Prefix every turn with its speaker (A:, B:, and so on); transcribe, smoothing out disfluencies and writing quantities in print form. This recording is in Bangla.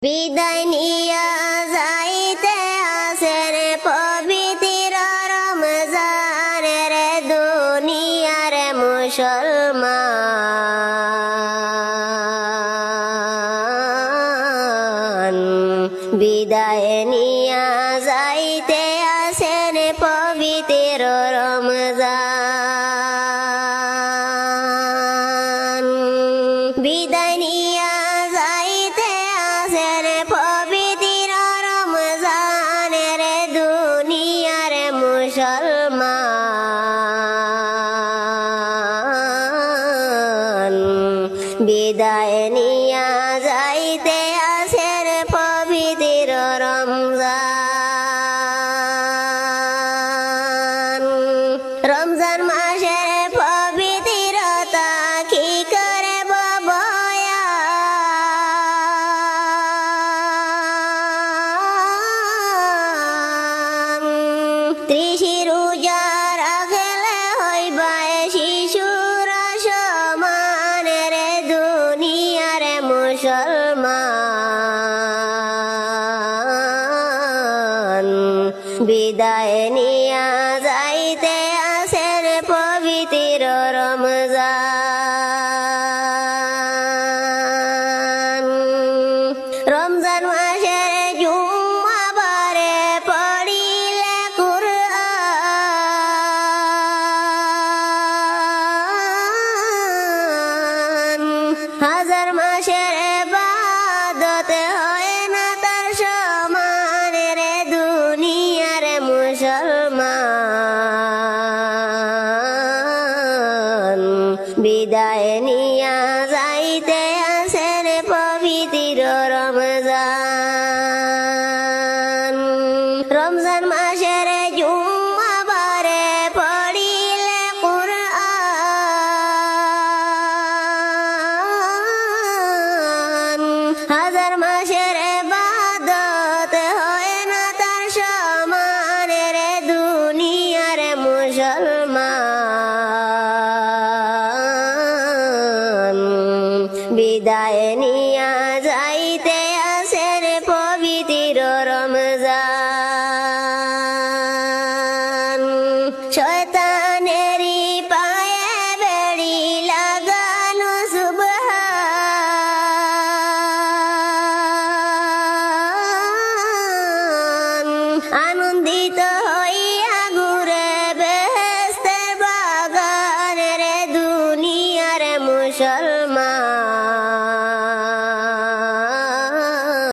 A: বিদায় নিয়া যাইতে আসেন পবিত্র রমজানের দুনিয়ার মুসলমান। বিদায় নিয়া যাইতে আসেন পবিত্র রমজান। বিদায় নিয়া যাইতে আসেন পবিত্র রমজানের দুনিয়ার মুসলমান। বিদায় নিয়া যাইতে আসেন পবিত্র রমজান। রমজান মাসের পবিত্রতা কি করে বয়ান। 30 রোজা রাখলে হইবা শিশুর সমান রে দুনিয়ার মুসলমান।